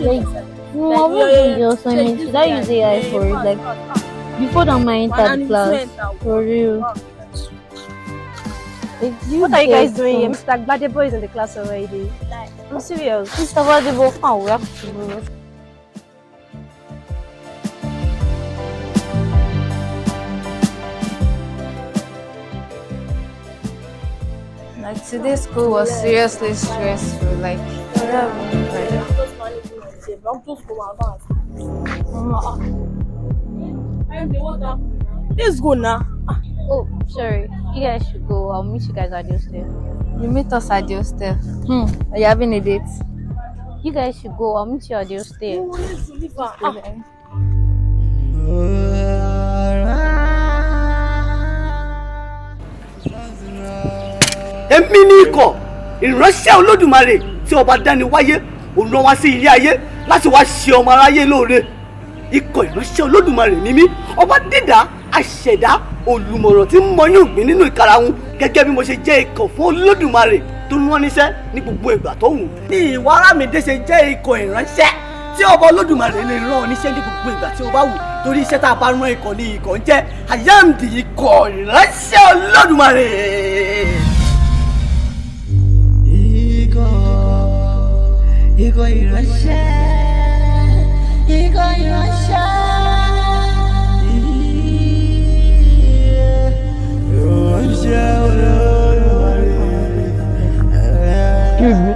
No, I won't do the assignment. Should I use AI for it? Like, before that I enter the class. For real. What are you guys doing? Mr. Gbadebo is in the class already. I'm serious. Mr. Gbadebo, how we have to do. Like today's school was seriously stressful. Like, Let's go now. Oh, sorry. You guys should go. I'll meet you guys at your step. you meet us at your step. Are you having a date? You guys should go. I'll meet you at your step. Èmi ni ikọ̀ ìránṣẹ́ Olódùmarè tí ọba dáni wáyé òun rán wá sí ilé ayé láti wá ṣe ọmọ aráyé lóore. Ikọ̀ ìránṣẹ́ Olódùmarè ni mí, ọba dídá aṣẹ̀dá olùmọ̀ràn tí ń mọyún ìgbín nínú ìkarahun gẹ́gẹ́ bí mo ṣe jẹ́ ikọ̀ fún Olódùmarè tó ń rán níṣẹ́ ní gbogbo ìgbà tó wù. Ní ìwà Arámidé ṣe jẹ́ ikọ̀ ìránṣẹ́ tí ọba Olódùmarè lè rán níṣẹ́ ní gbogbo ìgbà tí ó bá wù torí iṣẹ́ tá a bá rán ikọ̀ ní ikọ̀ ń jẹ́ àyàmdì ikọ̀ ìránṣẹ́ Olódùmarè. Ikọ̀ ìránṣẹ́, ikọ̀ ìránṣẹ́, ìránṣẹ́ Olódùmarè. Excuse me.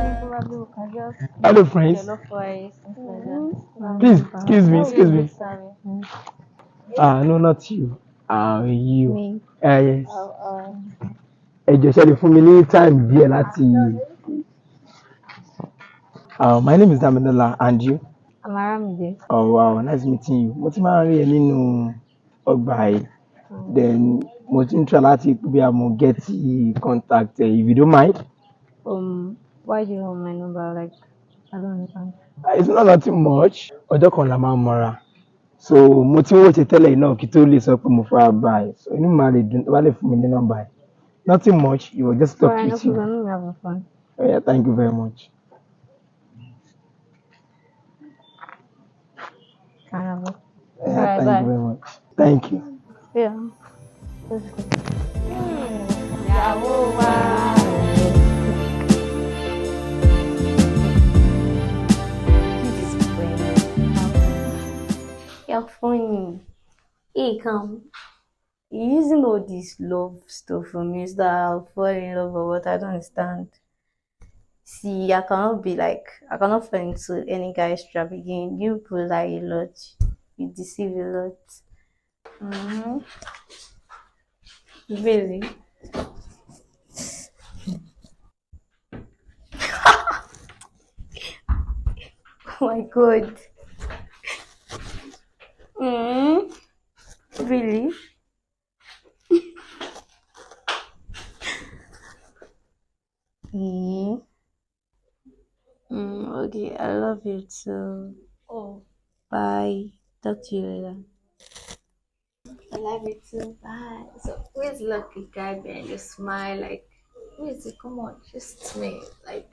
Hello, friends. Please, excuse me. No, not you. You. Me. Yes. Ẹ jọ̀ọ́ ṣé lè fún mi ní time díẹ̀ láti. My name is Damilola, and you? I'm Aramide. Oh wow, nice meeting you. Mo ti máa ń rí ẹ nínú ọgbà yìí. Then mo ti ń try láti bí a mo get contact if you don't mind. Why do you want my number? Like, I don't understand. It's not nothing much. Ọjọ́ kan la máa mọ́ra. So mo ti ń wò ṣe tẹ́lẹ̀ náà kí tó lè sọ pé mo fẹ́ bá ẹ. So inú mi máa lè dùn tó bá lè fún mi ní nọ́mbà ẹ. Nothing much. You will just talk Alright, no with you. problem. We're having fun. Oh, yeah, thank you very much. Kind of. Yeah, Alright, thank bye. you very much. Thank you. Yeah. Let's go. You're funny. Hey, come. You're using all this love stuff for me so that I'll fall in love or what? I don't understand. See, I cannot fall into any guy's trap again. You people lie a lot. You deceive a lot. Really? Oh my god. Really? Okay, I love you too. Oh, bye. Talk to you later. I love you too. Bye. So, where's lucky guy behind your smile? Like, who is it? Come on, just me. Like,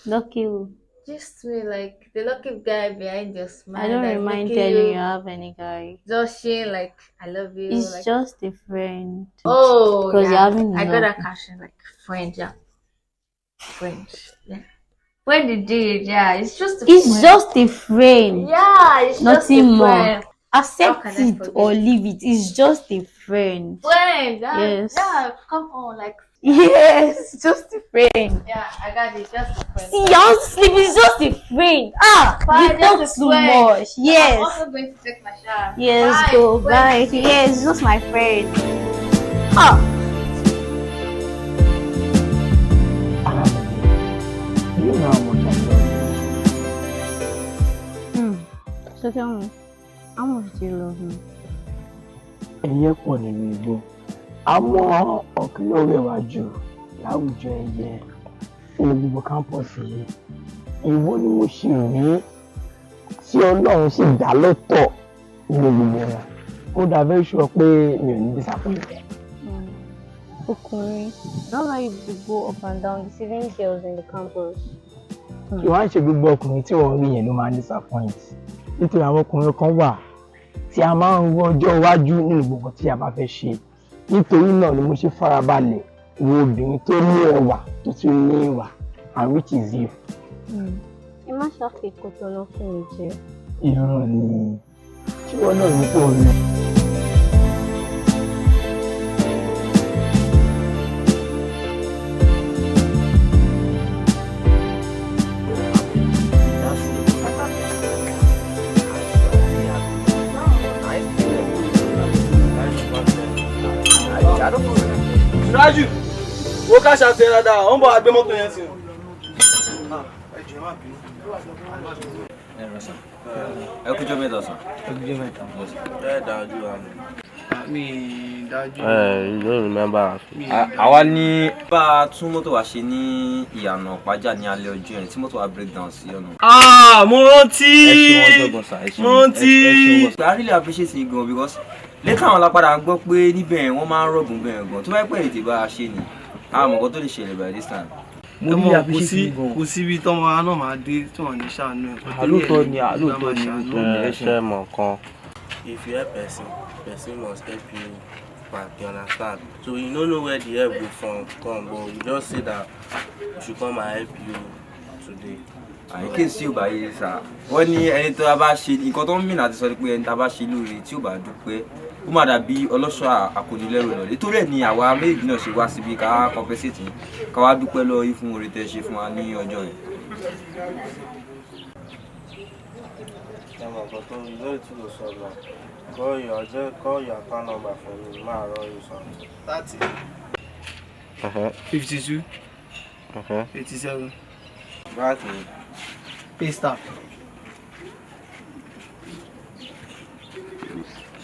lucky who? Just me, like the lucky guy behind your smile. I don't mind telling you have any guy. Just saying, like, I love you. It's like, just a friend. Oh, because you're having I got a caption like friend, yeah. Friend, yeah. When did you? Yeah, it's just a friend. Just a friend. Yeah, it's nothing just a more. Friend. Accept it or leave it. It's just a friend. Friend, yes. Yeah, come on, like. Yes, just a friend. Yeah, I got it. Just a friend. See, y'all sleep. It's just a friend. You talk too much. Yes. I'm also going to take my shower. Yes, bye. Go. Bye. Yes, just my friend. You know how much I love you. So tell me, how much do you love me? Ẹyẹ pọ̀ nínú igbó. Àmọ́ ọ̀kìn ló rẹwà jù láwùjọ ẹyẹ nínú gbogbo kámpọ̀sì yìí. Ìwọ ni mo ṣì rí tí Ọlọ́run sì dá lọ́tọ̀ nínú gbogbo wọn. Mo dà very sure pé mi ò ní disappoint. Ọkùnrin, not like you go up and down deceiving girls in the campus. Tí wọ́n á ṣe gbogbo ọkùnrin tí wọ́n rí yẹn ló máa ń disappoint. Nítorí àwọn ọkùnrin kan wà tí a máa ń wo ọjọ́ iwájú nínú gbogbo tí a bá fẹ́ ṣe. Nítorí náà ni mo ṣe farabalẹ̀ wo obìnrin tó ní ẹwà tó tún ní ìwà, and which is you. Ẹ má ṣàfikún tó lọ fún mi jẹ. Irọ́ ni tí wọ́n náà ní kó lọ. Rájù, wo ká ṣàtẹ̀ dáadáa, ó ń bọ̀ àgbé mọ́tò yẹn sí o. Ẹ kújọ́ mẹ́ta sàn. Ẹ dájú àmì. Mi dájú. You don't remember. Àwa ní bá a tún mọ́tò wa ṣe ní ìyànà Pàjá ní alẹ́ ọjọ́ yẹn tí mọ́tò wa break down sí ọ̀nà. Mo rántí. Ẹ ṣe wọ́n jọ̀gbọ̀n sà, ẹ ṣe wọ́n. I really appreciate you gan because later àwọn alápadà gbọ́ pé níbẹ̀ wọ́n máa ń rọ̀gùn bẹ́ẹ̀ gan tó bá pẹ́ ètè bá a ṣe ni àwọn ọmọ kan tó lè ṣẹlẹ̀ by this time. Mo ní appreciate gan. Kò síbi tọ́mọ wa náà máa dé tí wọ́n ní ṣàánú ẹ̀. Lóòótọ́ ni ẹ ṣe mọ̀ kan. If you help person, person must help you back, you understand? So you don't know where the help will come, but you just say that we should come and help you today. Àyíké sí ò bá yé sá. Wọ́n ní ẹni tó bá ṣe nǹkan tó ń mìíràn àti sọ pé ẹni tó bá ṣe lóore tí ò bá dúpẹ́ ó má dàbí ọlọ́ṣọ́ àkónilẹ́rù lọ. Nítorí ẹ̀ ni àwa méjì náà ṣe wá síbi ká compensate ká wá dúpẹ́ lọ́wọ́ yín fún oore tẹ́ ṣe fún wa ní ọjọ́ yẹn. Call your account number for me, ma run you something. 30. 52. 87. Back me. Pay stop.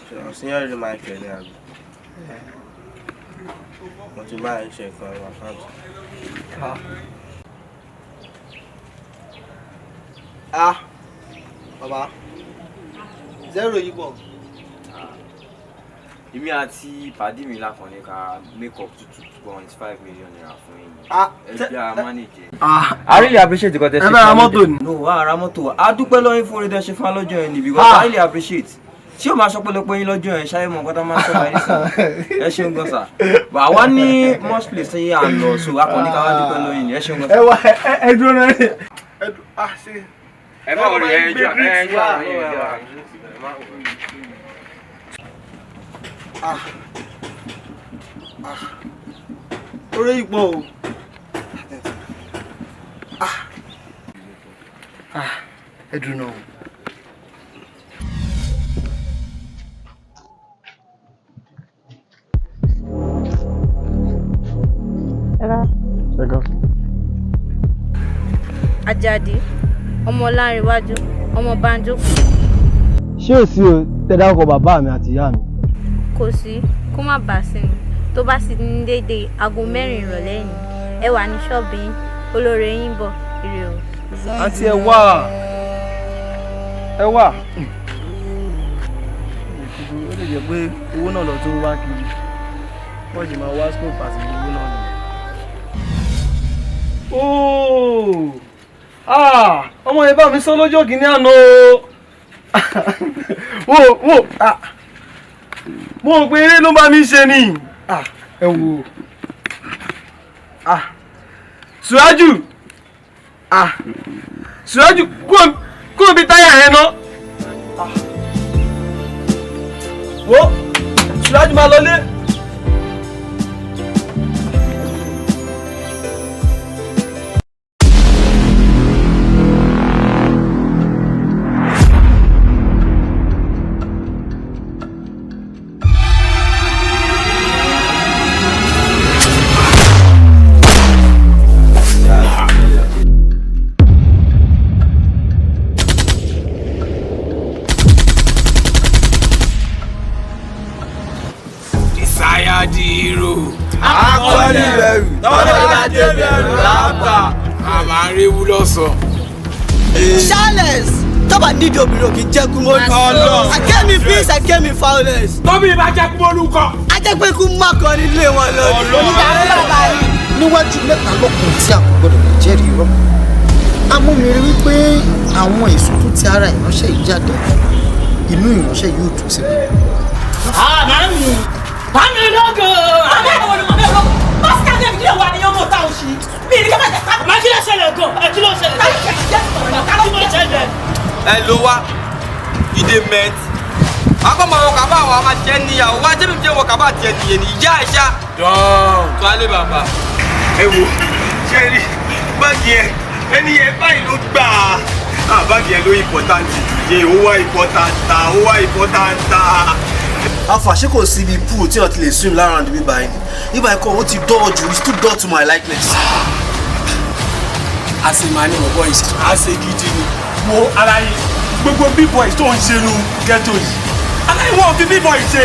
So, senior remind me now. What you buy check for your account? Baba. 0 yìí pọ̀. Èmi àti pàdé mi lákàn ní ká make up to 2.5 million naira fún yín. Ẹgbẹ́ a manage. I really appreciate the contest. Ẹ bá ra mọ́tò ni. No, wá ra mọ́tò. A dúpẹ́ lọ́yìn fún oore tẹ́ ṣe fún wa lọ́jọ́ yẹn ni because I really appreciate. Tí o máa sọ pé lọ́pọ̀ yín lọ́jọ́ yẹn ṣáyé mọ̀ nǹkan tó máa ń sọ báyìí sí. Ẹ ṣeun gan sà. But àwa ní most place tí à ń lọ so a kàn ní ká wá dúpẹ́ lọ́yìn ni. Ẹ ṣeun gan sà. Ẹ wá ẹ dúró náà. Ṣe. Ẹ má wọlé ẹ jọ Orí ipò o. Ẹ dúró náà. Àjàdí, ọmọ Ọlárìnwájú, ọmọ Banjo. Ṣé ò sí o tẹ́dá ọkọ̀ bàbá mi àti ìyá mi? Kò sí, kó má bàa sí ni. Tó bá sì ní déédéé aago 4 ìrọ̀lẹ́ yìí, ẹ wà ní ṣọ́ọ̀bù yín, olóore yín bọ̀, ire o. Àǹtí ẹ wá. Ẹ wá. Ó lè jẹ́ pé owó náà lọ tó wá kiri. Wọ́n sì máa wá scope àti owó náà ni. Ọmọ yẹn bá mi sọ lọ́jọ́ kìíní àná o. Mo rò pé eré ló bá mi ṣe ni. Ẹ wò. Suraju. Suraju kúrò bí táyà yẹn ná. Wo Suraju máa lọlé. Dìrò akọ́ni bẹ̀rù tọ́lá ìdájẹ́ bẹ̀rù láàbà àmà ń réwú lọ́sàn. Charles tọ́ba nídìí obìnrin kì í jẹ́ kú mọ́lú. I came in peace, I came in violence. Tóbi bá jẹ́ kú mọ́lú kọ́. A jẹ́ pé kú má kan nílé wọn lọ. Ọlọ́run níwájú mẹ́ta lọ́kùnrin tí a kò gbọdọ̀ jẹ́rìí rọ́. amúmiri wípé àwọn èso tó ti ara ìránṣẹ́ yìí jáde inú ìránṣẹ́ yóò dùn sí mi. Mami lógo! Pásítà David lè wà ní ọmọ táwọn ṣí. Mi ní kẹ́kẹ́ jẹ́ sábà. Máa kí ló ṣẹlẹ̀ gan? Kí ló ṣẹlẹ̀? Kí ló ṣẹlẹ̀? Ẹ ló wá, ìdè mẹ́t. Akọ́mọ àwọn kàbá àwọn a máa jẹ́ níyàwó. Wá jẹ́bi jẹ́ wọ kàbá tiẹ̀ nìyẹn ní ìyá ẹ̀ṣá. Dọ́ọ̀. Tó alẹ́ bàbá. Ẹ wo, ṣé rí báàgì yẹn ẹni yẹn báyìí ló gbà á. Báàgì yẹn ló ìpọ́tántì yé ó wá ìpọ́tántà. Afa ṣé kò sí ibi pool tí wọ́n ti lè swim lára ní bíbá yìí. Bíbá ikọ̀ ó ti dọ́ ju it's too dull to my likeness. Àṣemàní wọ̀ boys, àṣe gidi ni. Wo ara yìí, gbogbo b-boys tó ń ṣe nu ghetto yìí. Aláìwọ̀n fi b-boys ṣe.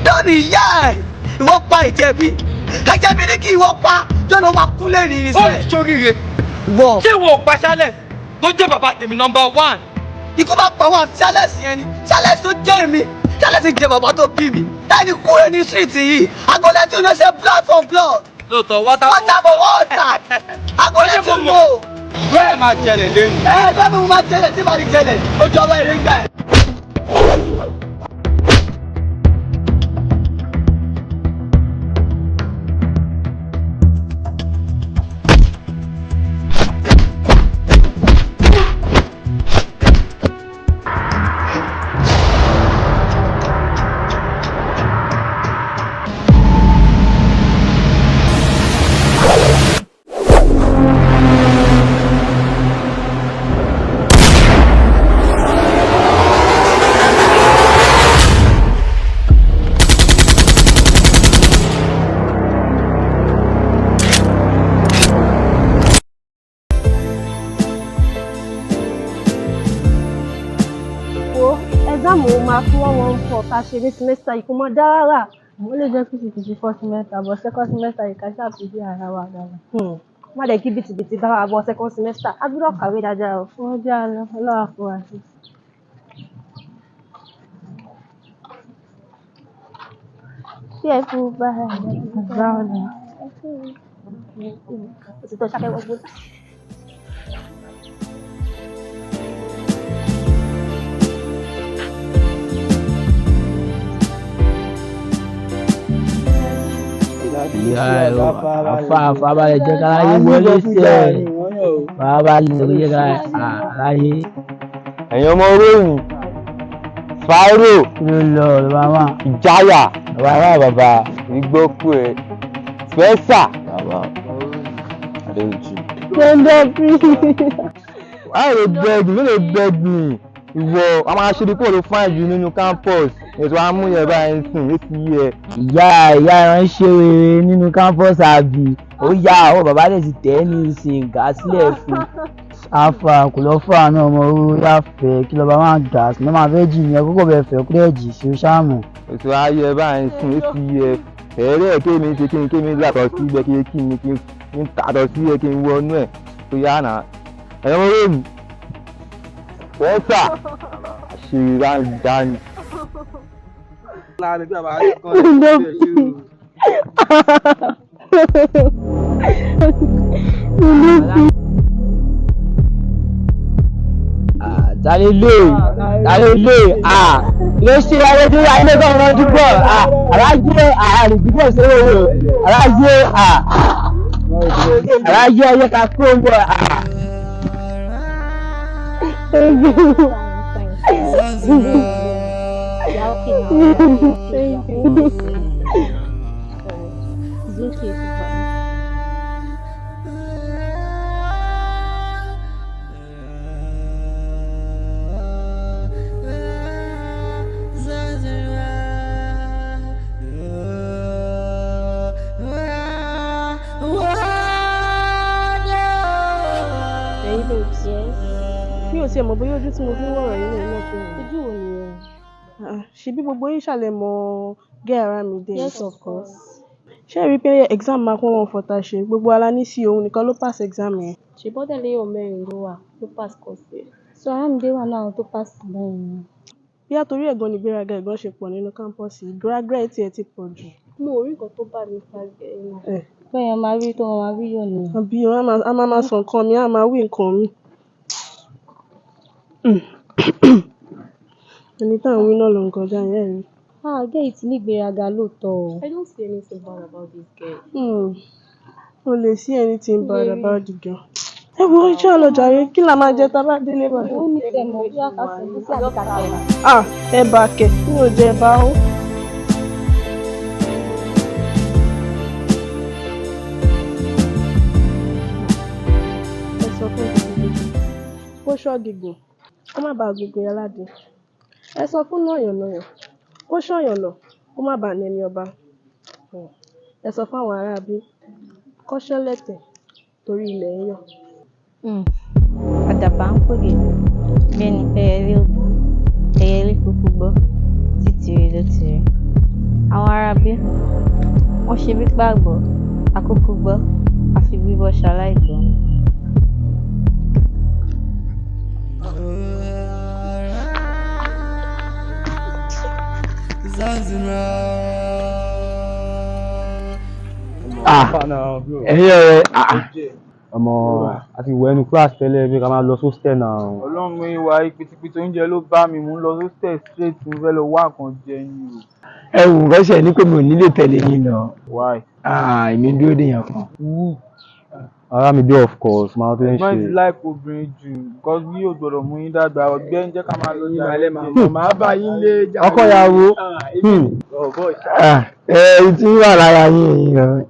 Don ìyá ẹ̀ ìwọ pa ìjẹ̀bi kájẹ́bi ní kí ìwọ pa jọ́nà wà kúlẹ̀ ní ìrìnsẹ̀. Ó ṣoríire ṣé wo pa Charles tó jẹ́ bàbá tèmi number 1. Ikú bá pa wá Charles yẹn ni Charles tó jẹ́ mi Charles jẹ́ bàbá tó bí mi táyì kúrò ní street yìí agolẹ́ tí o lọ ṣe blood for blood. Lóòótọ́ water for water agolẹ́ tí o mọ̀. Bẹ́ẹ̀ máa jẹlẹ̀ lẹ́nu. Bẹ́ẹ̀ mo máa jẹlẹ̀ tí màá ní jẹlẹ̀ ojú ọmọ ìrìn gbà ẹ̀. ká ṣe ní semester yìí kó mọ dá rárá mo lè jẹ́ kìsìkìsì first semester but second semester yìí ká ṣàpèjì ara wa dáadáa má dẹ̀ kí bìtìbìtì bá wa bọ̀ second semester a gbọ́dọ̀ kàwé dáadáa o wọ́n jẹ́ àlọ́ ọlọ́wà fún wa sí. tí ẹ fún bá àgbà ọ̀nà òtítọ́ ṣàkẹ́wọ́ gbọ́dọ̀. ìyá ẹ o àfa balẹ̀ jẹ́ káráyé wọlé sí ẹ̀ balẹ̀ jẹ́ káráyé. ẹ̀yin ọmọ róòmù fáírò ló lọ bàbá ìjáyà bàbá ìgbókù ẹ̀ fẹ́sà bàbá adéwìjì. gbẹ̀ndẹ̀ bí. wàá lè bẹ́ẹ̀dì ìwọ a máa ṣe dípò ló fáìn jù nínú campus ètò amúyẹ báyìí ń sìn létí yẹ. ìyá ìránṣẹ́ rere nínú campus àbí ó yá àwọn bàbá rẹ̀ ti tẹ̀ ẹ́ ní ìsìn gà sílẹ̀ fún. afa kò lọ fún àánú ọmọ owó láfẹ̀ẹ́ kí lọ́ba máa gà sí lọ́ máa fẹ́ jì ní ẹ̀kọ́ bẹ̀ fẹ́ kúrẹ́ jì sí ṣáàmù. ètò ayẹ báyìí ń sìn létí yẹ ẹ̀rẹ́ kémi ṣe kémi látọ̀ sí ibẹ̀ kí n tàtọ̀ sí ẹ kí n wọnú ẹ̀ tó yá nà ẹ̀yọ́ róòmù wọ́tà àṣírí bá ń dání. Talele ló ṣe ayé tó yá ilé kan wọn dúpọ̀ alájẹ àrùbíbọ̀ sẹ́wọ̀ wò alájẹ ọyẹ ká kó ń bọ̀. mi ò tiẹ̀ mọ̀ bóyá ojú tí mo fi ń wọ̀rọ̀ yìí náà tó yẹn. Ojú wo nìyẹn? Ṣebí gbogbo yín ṣàlẹ̀ mọ̀ Get Around Me dé? Yes, of course. Ṣé ẹ rí pé exam máa kún wọn fọta ṣe gbogbo ala ní sí òun nìkan ló pass exam yẹn? Ṣèbọ́dẹ̀ léyàn mẹ́rin ló wà ló pass course yẹn. So Aramide wà náà tó pass lẹ́yìn náà. Bóyá torí ẹ̀gbọ́n ni ìgbéraga ẹ̀gbọ́n ṣe pọ̀ nínú kámpọ́ọ̀sì ìgbéraga ẹ̀ tiẹ̀ ti pọ̀ jù. Mo ò rí nǹkan tó bá mi pàdé náà. Bẹ́ẹ̀ máa rí tó máa rí yọ̀ ni. Àbí a máa sọ nǹkan mi, a máa wí nǹkan mi. Ẹni tá à ń wí náà ló ń kọjá yẹn rí. Girl yìí ti ní ìgbéraga lóòótọ́ o. I don't see anything bad about this girl. O lè see anything bad about the girl. Ẹ wo iṣẹ́ ọlọ́jà rẹ kí la máa jẹ tá a bá délé bá. Ó ní tẹ̀mọ̀ bí àkàtà ní sí àbíkà. Ẹ̀bà kẹ̀ kí o jẹ ẹ̀bà o. Ẹ sọ fún gidigidi kó ṣọ́ gígùn kó má bàa gbogbo yẹn ládé. Ẹ sọ fún náyànnáyàn kó ṣọ̀yànnà kó má bàa nẹni ọba. Ẹ sọ fún àwọn aráabí kó ṣọ́lẹ̀tẹ̀ torí ilẹ̀ ń yọ̀. Àdàbà ń pògè bẹ́ẹ̀ni ẹyẹlé ògbó ẹyẹlé kúkú gbọ́ títìrì ló ti rí. Àwọn aráabí wọ́n ṣe bí pàgbọ́ àkókò gbọ́ àfi bíbọ́ ṣaláìgbọ́. Ẹ̀yin ọ̀rẹ́ ọmọ àti ìwọ ẹnu class tẹ́lẹ̀ bí ká máa lọ hostel náà. Ọlọ́run ìwà ìpìtìpìtì oúnjẹ ló bá mi mú lọ hostel straight mo fẹ́ lọ wá nǹkan jẹ ni o. Ẹ wù fẹsẹ̀ ní pé mi ò nílé tẹ̀lé yín lọ. Why? Èmi dúró dé yàn kan. Aramide of course máa tó ń ṣe. Ẹ̀gbọ́n ti láìpẹ́ obìnrin jù because bí yóò gbọ́dọ̀ mú yín dàgbà ọ̀gbẹ́ ń jẹ́ ká máa lọ jà lẹ́ máa bá yín lé jà. Ọkọ ìyàwó tí wà lára yín èèyàn.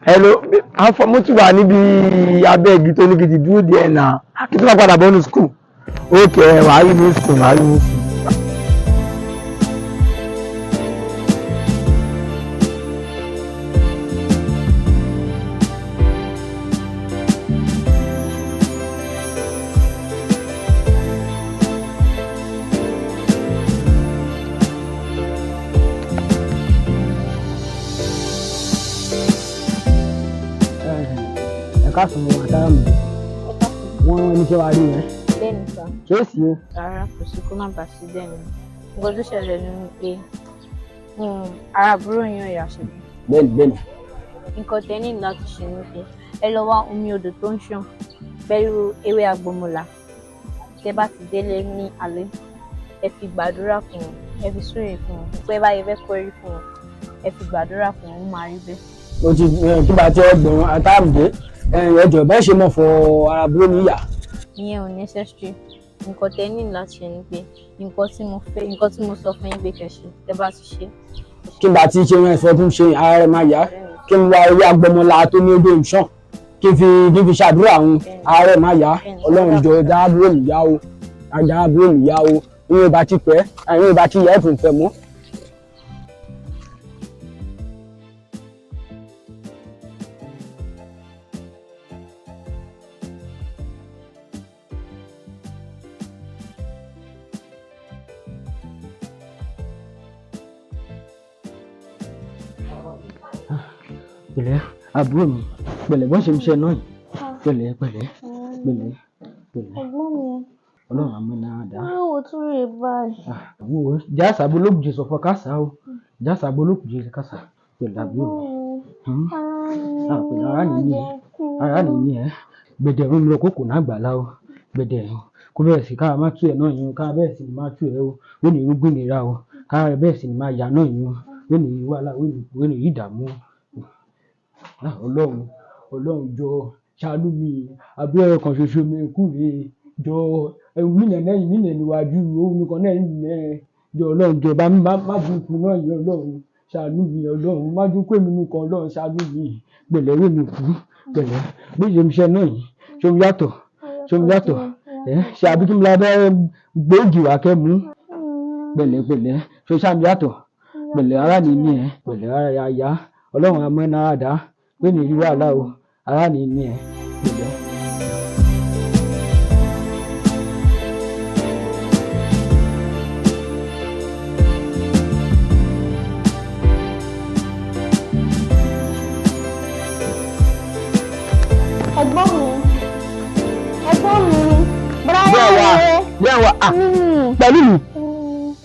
Hello, mo ti wà níbi abẹ́ igi tó ní kí n ti dúró díẹ̀ náà kí n tó bá padà bọ́ ní school. Okay, wàá rí ní school, wàá rí ní school. Káàsùn wọn àtàrà mi wọn ní kí wàá rí yẹn. Bẹ́ẹ̀ni sá. Ṣé ó sì o? Rárá kò sí kó má bàa sí bẹ́ẹ̀ ni. Nǹkan tó ṣẹlẹ̀ ni pé ara àbúrò yín ò yà ṣe. Bẹ́ẹ̀ni. Nǹkan tẹ́ ní láti ṣe ni pé ẹ lọ wá omi odò tó ń ṣàn pẹ̀lú ewé agbòmọ̀là. Tẹ́ bá ti délé ní alẹ́ ẹ fi gbàdúrà fún wọn ẹ fi súre fún wọn pé báyìí fẹ́ kọrí fún wọn ẹ fi gbàdúrà fún wọn ó máa rí bẹ́ẹ̀. Mo ti kí bá ti ọgbọ̀n àtàràmùdé ẹjọ́ bẹ́ẹ̀ ṣe mọ̀ fọ ara búrò níyà. Ìyẹn ò necessary. Nǹkan tẹ́ ní láti ṣe ni pé nǹkan tí mo sọ fún yín pé kẹ́ ṣe tẹ́ bá ti ṣe. Kí n bá ti ṣe wọn ẹ̀fọ́ tó ń ṣe ara rẹ̀ máa yá kí n wá ewé agbọmọlá tó ní odò ìṣàn kí n fi ṣàdúrà àwọn ara rẹ̀ máa yá Ọlọ́run jọ dára búrò níyà o dára búrò níyà o ìyẹn bá ti pẹ́ ìyẹn bá ti yẹ ẹ̀fùn fẹ́ mọ́. Pẹ̀lẹ́ àbúrò mi pẹ̀lẹ́ bọ́n ṣe ń ṣe náà pẹ̀lẹ́. Ẹ̀gbọ́n mi. Ọlọ́run àmọ́ náà dá. Báwo tún rè báyìí? Wo jáàsà bolókùjẹ sọ fọ kásá o jáàsà bolókùjẹ kásá pẹ̀lẹ́ àbúrò mi. Ara nìyí ẹ gbẹdẹ ń lọ kókò náà gbà láwo gbẹdẹ kó bẹ̀rẹ̀ sí káà má tú ẹ̀ náà yín káà bẹ̀rẹ̀ sí ni má tú ẹ̀ o wọ́n ní irúgbìn nira o káà bẹ̀rẹ̀ sí ni má yà náà yín o wọ́n ní wàhálà wọ́n ní ìdààmú. Ọlọ́run jọ ṣàánú mi abúlé kan ṣoṣo mi kú rè jọ mílẹ̀ lẹ́yìn mílẹ̀ níwájú òun nìkan náà nílẹ̀ jọ Ọlọ́run jọ bá má dúnkù náà yẹ Ọlọ́run ṣàánú mi Ọlọ́run má dúnkù èmi nìkan Ọlọ́run ṣàánú mi pẹ̀lẹ́ wé mi kú pẹ̀lẹ́ bí ṣe ń ṣe náà yìí ṣé omi yàtọ̀ ṣe àbí kí n lọ bẹ́ gbé ògì wá kẹ́ mú pẹ̀lẹ́ ṣe ṣàmì yàtọ̀ pẹ̀lẹ́ ara nìyí ẹ pẹ̀lẹ́ ara yá Ọlọ́run àmọ́ náà dá pé ní ìlú wàhálà o ara nìyí ẹ pẹ̀lẹ́. wa pẹ̀lú mi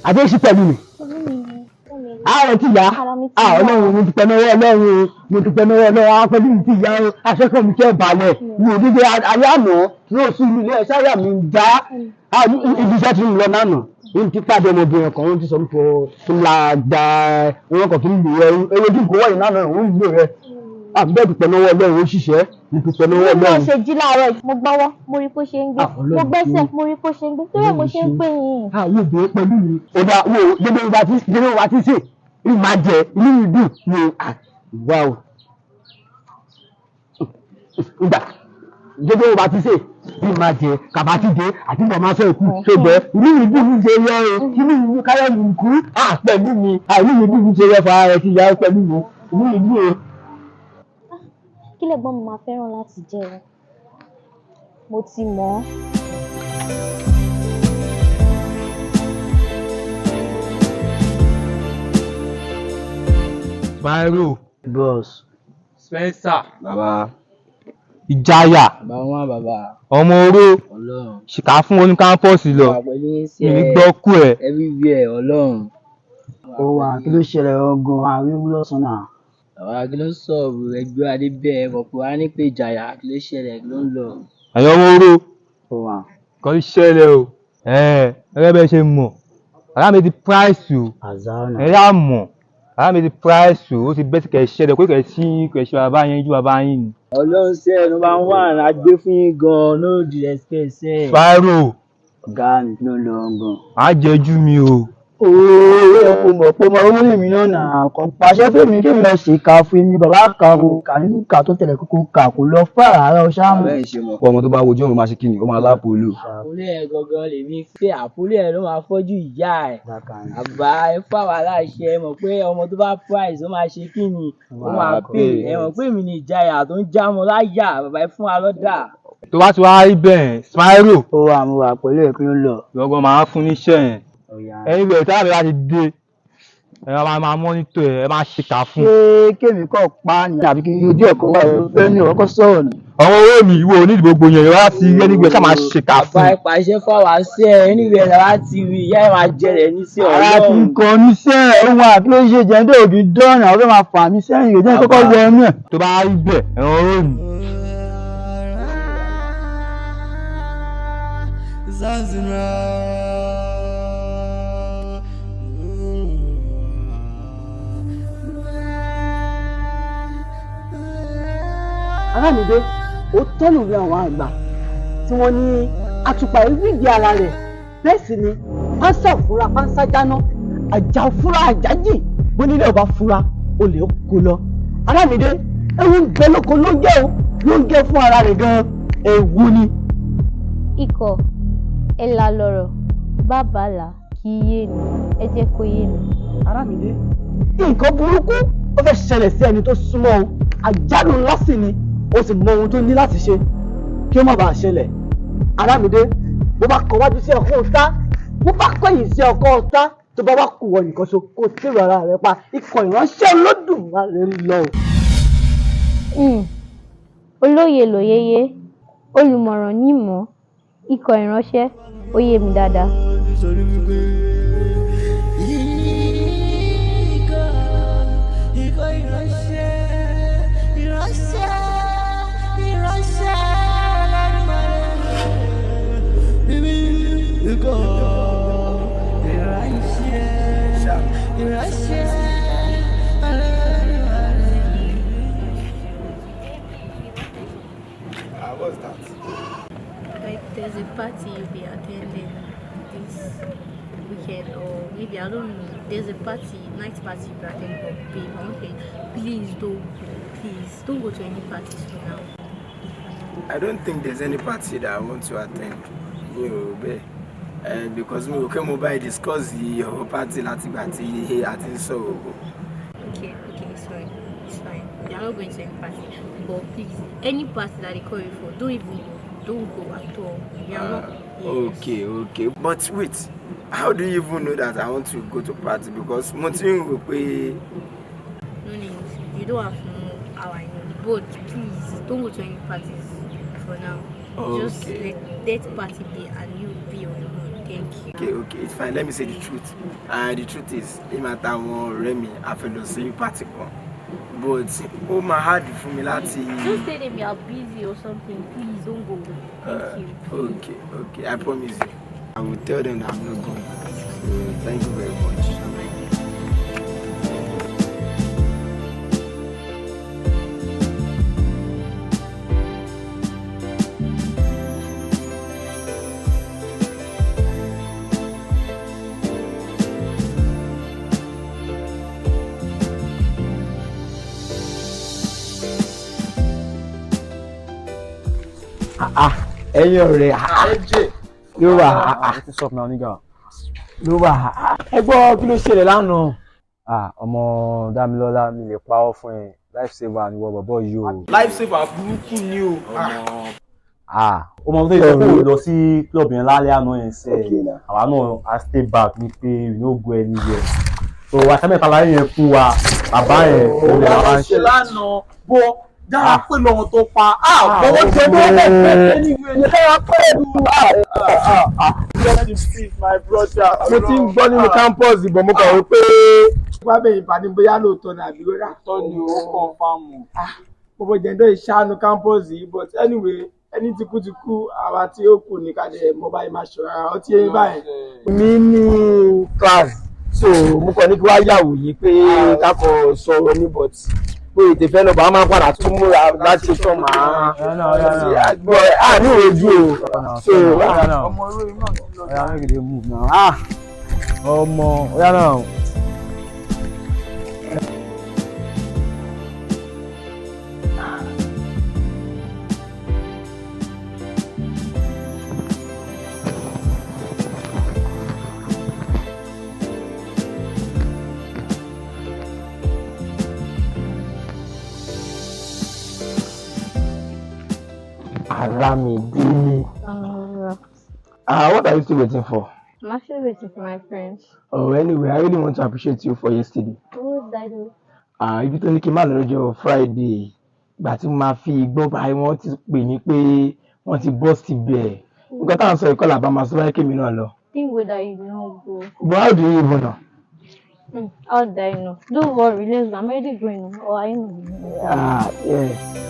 àti èsì pẹ̀lú mi. Ààrẹ ti yá Ọlọ́run mo ti pẹ́ náwó Ọlọ́run mo ti pẹ́ náwó Ọlọ́run àwọn pẹ̀lú mi ti yá o aṣọ́kọ̀ mi kẹ́ balẹ̀ mi ò dídé ayé àná yóò sí ilé ẹ̀ṣẹ́ àyà mi ń já ibi iṣẹ́ tí mo lọ náà nà n ti pàdé ọmọbìnrin kan wọ́n ti sọ fún la gba wọn kàn kí n lò rẹ ewédú kò wọ̀nyí náà wọ́n ń lò rẹ àbẹ́ẹ̀dì pẹ̀lú ọwọ́ Ọlọ́run ó ṣiṣẹ́ nípa pẹ̀lú ọwọ́ Ọlọ́run. mo ṣe jí láàárọ̀ mo gbọ́wọ́ mo rí bó ṣe ń gbé mo gbẹ́sẹ̀ mo rí bó ṣe ń gbé torí mo ṣe ń pè yín. àwọn obìnrin pẹ̀lú mi ọba wo dédé wa ti ṣe ìmọ̀ jẹ inú mi dùn ní wà o ìgbà dédé wa ti ṣe ìmọ̀ jẹ kàbá ti dé àti ìgbà máa sọ èkú tó bẹ́ inú mi dùn ní ṣe yẹ o inú mi káyọ̀ mi kú pẹ̀lú mi inú mi dùn ní ṣe yẹ fún ara rẹ ti yá pẹ̀lú mi inú mi dùn o. Kí lẹ̀gbọ́n mi máa fẹ́ràn láti jẹ ẹ mo ti mọ̀ ọ́. Bairo. Boss. Spencer. Bàbá. Ìjayà. Bàbá. Ọmọ oró. Ṣìkà fún oní kámpọ́ọ̀sì lọ. Mi ní gbọ́ kú ẹ̀. Everywhere Ọlọ́run. Ó wà kí ló ṣẹlẹ̀ ọgàn àríwú lọ́sàn náà. Àwa kí ló sọ̀rọ̀ ẹgbẹ́ adé bẹ́ẹ̀ kọ̀ọ̀kan wá ní pé Ìjayà kí ló ṣẹlẹ̀ kí ló ń lọ. Ẹ̀yin ọmọ oró. Ó wà. Kọ́ ló ṣẹlẹ̀ o. Gẹ́gẹ́ bẹ́ẹ̀ ṣe mọ̀. Àrà mi ti price o. Ẹ̀yà mọ̀. Àrà mi ti price o. Ó ti bẹ́ẹ̀ sí kẹ̀ ṣẹlẹ̀ kó kẹ̀ sí kẹ̀ ṣe bàbá yẹn ju bàbá yín ni. Ọlọ́run ṣe number one agbé fún yín gan-an no disrespect ṣe. Bairo. Ọ̀gá mi ló lọ gan. Má jẹ́jú mi o. Ooo ẹ kò mọ̀ pé ọmọ ọmọ mi náà nà kàn pàṣẹ fún mi kí mi lọ ṣe ká fún mi bàbá kà kó kà nínú kà tó tẹ̀lé kókó kà kó lọ fún àrà ọ̀ṣà. Bẹ́ẹ̀ ṣe mọ̀ ọmọ tó bá wojú ọmọ máa ṣe kí ni ó máa lápò olú. àpòlé ẹ̀ gangan lèmi fẹ́ àpòlé ẹ̀ ló máa fọ́jú ìyá ẹ̀ àbá ẹ fáwọn aláṣẹ mọ̀ pé ọmọ tó bá price ó máa ṣe kí ni ó máa pè ẹ mọ̀ pé èmi ni Ìjayà tó ń já mọ́ láyà bàbá ẹ fún wa lọ́dà. Tó bá ti wá rí bẹ́ẹ̀ Bairo. Ó wà mo wà pẹ̀lú ẹ̀ kí ló lọ. Gbọ̀ngàn máa fún níṣẹ́ yẹn. Ẹyin bẹ̀rẹ̀ táwọn bá ti dé ẹ máa mọ́nítọ̀ ẹ máa ṣìkà fún. Ṣé kémi kọ́ pa ni àbí kí ojú ẹ̀kọ́ wà fẹ́ ní ọkọ̀ sọ̀rọ̀ ni. Àwọn owó mi ìwọ onídìí gbogbo yẹn wá ti rí ẹni gbé ká máa ṣìkà fún. Bàbá ẹ pàṣẹ fáwọn àṣẹ ẹnìwé ẹ̀ lára ti rí ìyá ẹ̀ máa jẹrẹ níṣẹ́ Ọlọ́run. Ara ti kọ níṣẹ́ ohun àti ló ṣe jẹ́ ndé òbí dọ́ọ̀nù àwọn fẹ́ máa fà mí sẹ́yìn ìgbésẹ̀ kọ́kọ́ wọ ẹnu ẹ̀. Tó bá rí bẹ́ẹ̀ ẹ̀rọ owó mi. Arámidé ó tọ́lù rí àwọn àgbà tí wọ́n ní àtùpà ìrídìí ara rẹ̀ bẹ́ẹ̀ sì ni pánsá òfúra pánsá jáná àjà òfúra àjájì bó nílẹ̀ ọba fúra olè kó lọ. Arámidé ewu ń bẹ lóko ló ń jẹ́ o ló ń jẹ́ fún ara rẹ̀ gan-an ewu ni. Ikọ̀ ẹ̀là lọ̀rọ̀ bàbá là kì í yé mi ẹ jẹ́ kó yé mi. Arámidé nǹkan burúkú ó fẹ́ ṣẹlẹ̀ sí ẹni tó súnmọ́ o àjálù ńlá sì ni ó sì mọ ohun tó ní láti ṣe kí ó má bàa ṣẹlẹ̀. Arámidé bó bá kọ wájú sí ọkọ ọ̀tá bó bá kọ̀yìn sí ọkọ ọ̀tá tó bá wá kù wọ nìkan so kó tèrò ara rẹ pa ikọ̀ ìránṣẹ́ Olódùmarè ń lọ. Olóye lòyeye olùmọ̀ràn ní ìmọ̀ ikọ̀ ìránṣẹ́ ó yé mi dáadáa. What's that? Like there's a party you'll be attending this weekend, or maybe I don't know. There's a party, night party you'll be attending, but babe, okay, please don't go to any parties for now. I don't think there's any party that I want to attend. Because we came over discuss the party at so. Okay, it's fine. You're not going to any party, but please, any party that they call you for, don't go at all. You're not. Yes. Okay. But wait, how do you even know that I want to go to party? Because Montin will pay. No need. You don't have to know how I know. But please, don't go to any parties for now. Okay. Just let that party be and you be on your own. Thank you. Okay, it's fine. Let me say the truth. The truth is, Remy, I feel the same particle. But my hard for me láti. Just say them you are busy or something. Please don't go. Thank you. Okay. I promise you. I will tell them that I'm not going. So thank you very much. ẹ̀yin ọ̀rẹ́ ló wà ẹ gbọ́ kí ló ṣẹlẹ̀ lánàá. ọmọ Dámilọ́lá mi lè pa ọ́ fún ẹ life saver ni wọ́n bọ̀bọ̀ yìí o. Life saver burúkú ni o. ó mọ tó yẹ kó lọ sí club yẹn lálẹ́ àná yẹn sẹ́ àwa náà a stay back ní pé we no go anywhere so aṣámẹ́ta láyé yẹn fún wa bàbá yẹn ó lè máa ń ṣe. lánàá bọ́ dára pé lọ́wọ́ tó pa bọ́wọ́ jẹ́ bí wọ́n fẹ́ anyway ní dára pẹ̀lú. My brother. mo ti ń gbọ́ nínú campus ìbọn mo kàn wí pé. wọ́n bẹ̀rẹ̀ ìpàdé bóyá lóòótọ́ ní àbí rẹ̀ àtọ́ ni ó kàn fáàmù. gbogbo jẹ́ndọ́ ìṣàánú campus yìí but anyway ẹni tí kú àwa tí ó kù ní kájẹ mobile marshal ara ọtí ẹni báyìí. mi ní class so mo kàn ní kí wàá yàwó yìí pé kákọ̀ sọ̀rọ̀ ní but pé ètè fẹ́ lọ́ba máa ń padà tún múra láti tán máa gbọ́ ní ojú o so ọmọ orí náà ti lọ ọmọ ọ̀yá náà. Aramide. What are you still waiting for? I'm actually waiting for my friends. Oh, anyway, I really want to appreciate you for yesterday. What did I do? Ibi tó ní kí n má lọ lọ́jọ́ Friday, ìgbà tí mo máa fi gbọ́ báyìí wọ́n ti pè mí pé wọ́n ti bọ́ síbẹ̀. Nǹkan táwọn sọ ìkọlà bá máa sọ báyìí kémi náà lọ. Think whether you know go. But how do you even know? How do I know? Don't worry, listen, I'm already going. Or I know. Yeah.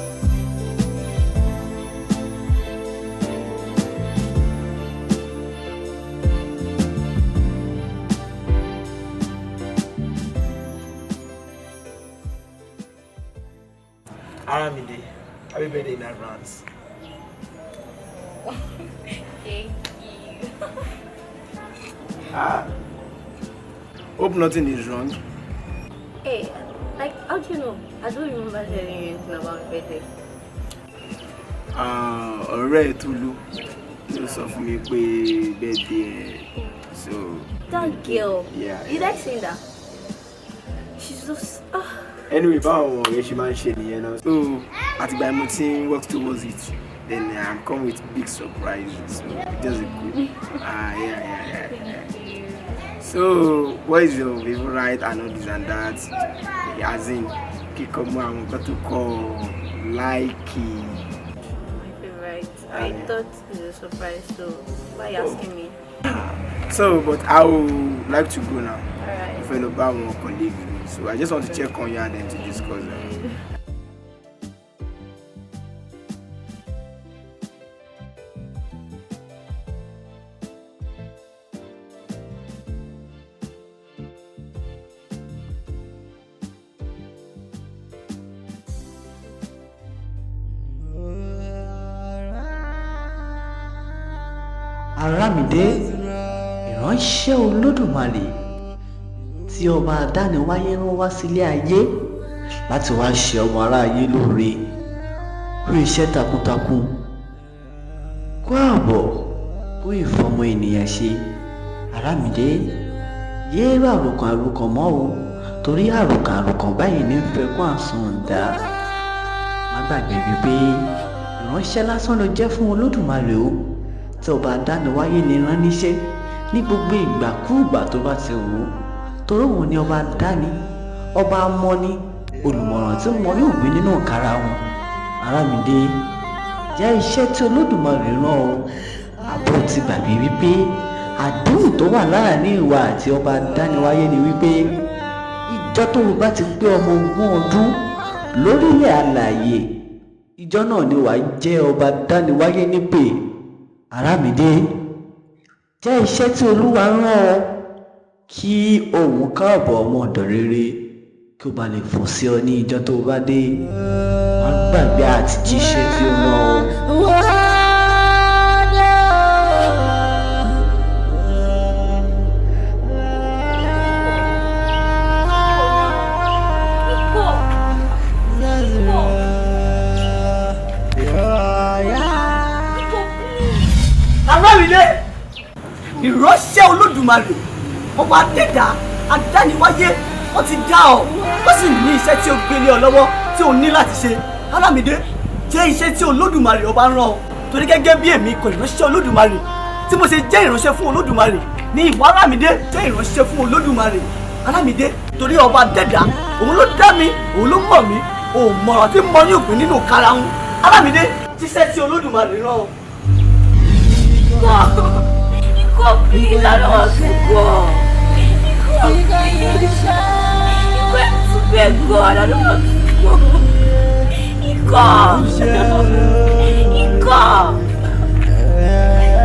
Aramide, happy birthday in advance. Thank you. Hope nothing is wrong. Hey, like, how do you know? I don't remember telling you anything about my birthday. Ọ̀rẹ́ Tolu ló sọ fún mi pé birthday so. That girl. Yeah. Did I say that? She's just. Anyway, báwo ọ̀rẹ́ ṣe máa ń ṣe nìyẹn náà. So àtìgbà mo ti ń work towards it. Then I'm come with big surprises. So just a good. Yeah. So what is your favorite and all this and that? As in, Kikomo, I'm going to call likey. My favorite. I thought it was a surprise. So why are you asking me? So, but I would like to go now. Alright. If I know about one colleague. So I just want to check on you and then to discuss. Aramide, ìránṣẹ́ Olódùmarè tí ọba àdániwáyé rán wá sílé ayé láti wá ṣe ọmọ aráyé lóore kú iṣẹ́ takuntakun kú ààbọ̀ kú ìfọmọ ènìyàn ṣe. Aramide, yéé rà àròkàn mọ́ o torí àròkàn báyìí ní fẹ́ kó àsundà. Má gbàgbé wípé ìránṣẹ́ lásán ló jẹ́ fún Olódùmarè o tí ọba àdániwáyé ní rán níṣẹ́ ní gbogbo ìgbàkúùgbà tó bá ti wù ú torí òun ni ọba dání ọba mọ́ni olùmọ̀ràn tí wọn yóò gbé nínú ìkara wọn. àdéhùn tó wà láàrin ìwà àti ọba dániwáyé ni wípé ìjọ tó o bá ti pé ọmọ 20 ọdún lórílẹ̀ alààyè ìjọ náà ni wàá jẹ́ ọba dániwáyé nípè. Àràmídé, jẹ́ iṣẹ́ tí olúwa rán ọ kí òun káàbọ̀ ọmọ ọ̀dọ̀ rere kí ó bá lè fò sí ọ ní ìjọ tó o bá dé. Má gbàgbé àti jíṣẹ́ tí ó rán ọ. Àràmídé, ìránṣẹ́ Olódùmarè, ọba dẹ́dà adániwáyé, ó ti dá ọ, ó sì ní iṣẹ́ tí ó gbélé ọ lọ́wọ́ tí o ní láti ṣe. Àràmídé, jẹ́ iṣẹ́ tí Olódùmarè ọba rán ọ, torí gẹ́gẹ́ bí èmi ikọ̀ ìránṣẹ́ Olódùmarè tí mo ṣe jẹ́ ìránṣẹ́ fún Olódùmarè ní ìwọ Àràmídé jẹ́ ìránṣẹ́ fún Olódùmarè. Àràmídé, torí ọba dẹ́dà òun ló dá mi, òun ló mọ̀ mí, òun mọ̀ràn tí mo ní òpin nínú karahun. Àràmídé, jíṣẹ́ tí Olódùmarè rán ọ. Iko, please, I don't want to go. Iko, please. Iko, I have to beg God, I don't want to go. Iko.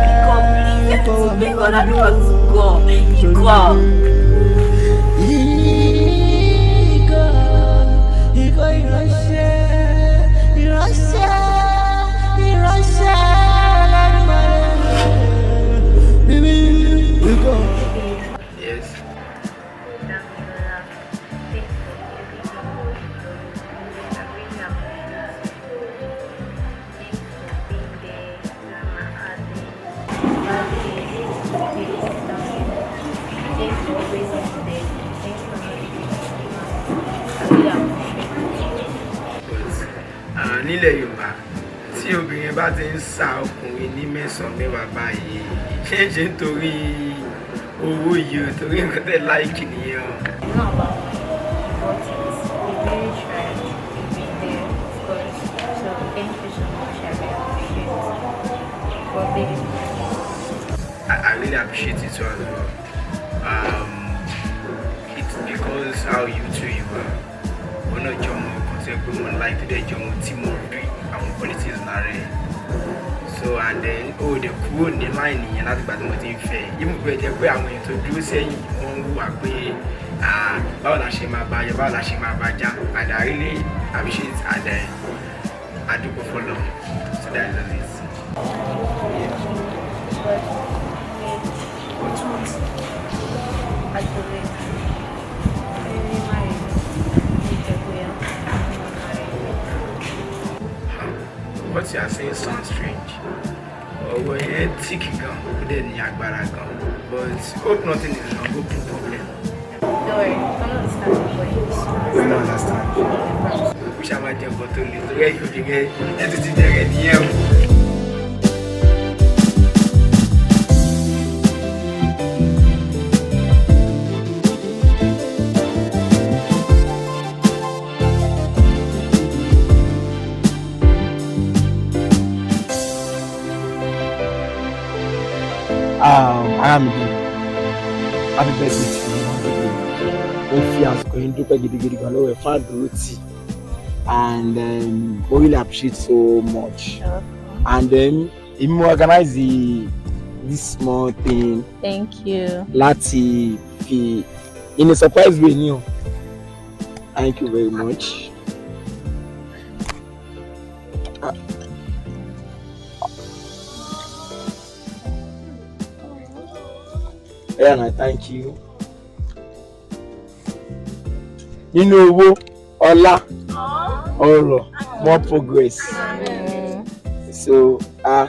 Iko, please, I have to beg God, I don't want to go. Iko. Yes. Nílẹ̀ Yorùbá tí obìnrin bá ti ń sa ọkùnrin ní mẹ́sàn-án mẹ́wàá báyìí ṣé ń ṣe nítorí owó yìí o torí nǹkan tẹ́ láìkì nìyẹn o. I really appreciate it too as well. It's because how you two you are. One of your more like today your team àwọn politics náà rẹ̀. So and then the kúrò ní line yẹn láti gbà tí mo ti ń fẹ́ even pé jẹ́ pé àwọn èèyàn tó dúró sẹ́yìn wọ́n ń wà pé báwo la ṣe máa bá yọ báwo la ṣe máa bá já and I really appreciate and adúgbò fọlọ́ so that is it. What you are saying sounds strange. Ọwọ́ yẹn tíkì gan, ó dẹ̀ ní agbára gan, but hope nothing is wrong, hope no problem. Don't worry, I don't understand what you say. I don't understand. Ó ṣáà máa jẹ nǹkan tó le, torí ẹ̀yìn òbí rẹ̀ ẹ̀ tó ti jẹ̀rẹ̀ nìyẹn o. Àràmídé, happy birthday to you. Ó fi àsìkò yìí dúpẹ́ gidigidi gan lọ́wọ́ ẹ̀ fún àdúró tì and we really appreciate so much. And then èmi mo organize this small thing. Thank you. Láti fi in a surprise way ni o. Thank you very much. Yeah, and I thank you. Nínú owó, ọlá, ọrọ̀, more progress. So, ó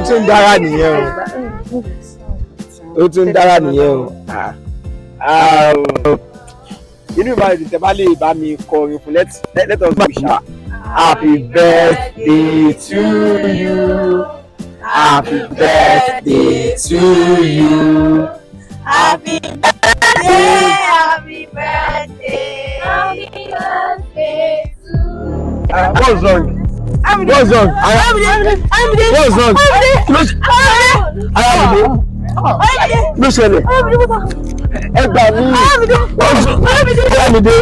tún dára nìyẹn o. Ó tún dára nìyẹn o. Inú ìbáraẹni tẹ́ bá lè bá mi kọrin fún let us wish her happy birthday to you. Happy birthday to you. Happy birthday, happy birthday, happy birthday to you. What's wrong? What's wrong? What's wrong? Ló ṣẹlẹ̀. Ẹ gbà mí. Aramide.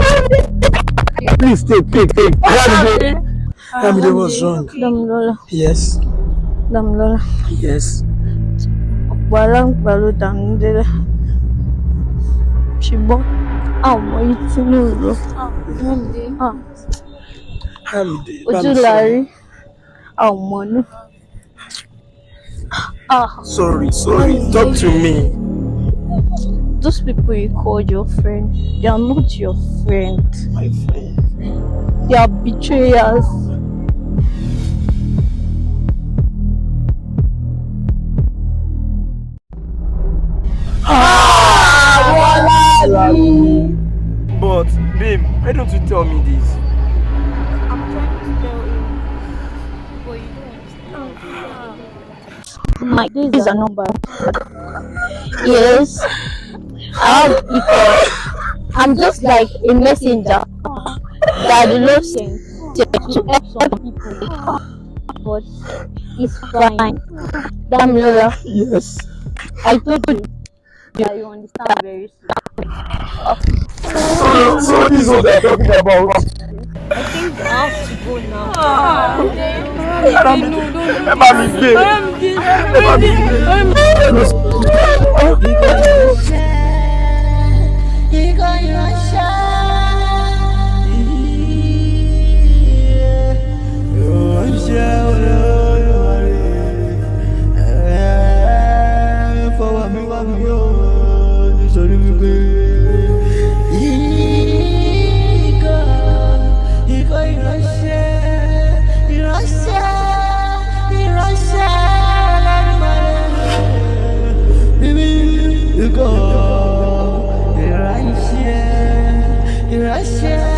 Please take. Aramide, what's wrong? Damilola. Yes. Damilola. Yes. Ọ̀pọ̀lọpọ̀ ló Damilole. Ṣùgbọ́n àwọn yìí tí mo rò. Ojú la rí àwọn ọmọ náà. Sorry. Talk to me. Those people you called your friend, they are not your friend. My friend. They are betrayers. But babe, why don't you tell me this? I'm trying to tell you, but you don't understand. My days are numbered. Yes, I have equal. I'm just like a messenger that the Lord sent to help some people. But it's fine. Damilola. Yes. I told you that you understand very soon. So this is what they're talking about. I think I have to go now. Russia.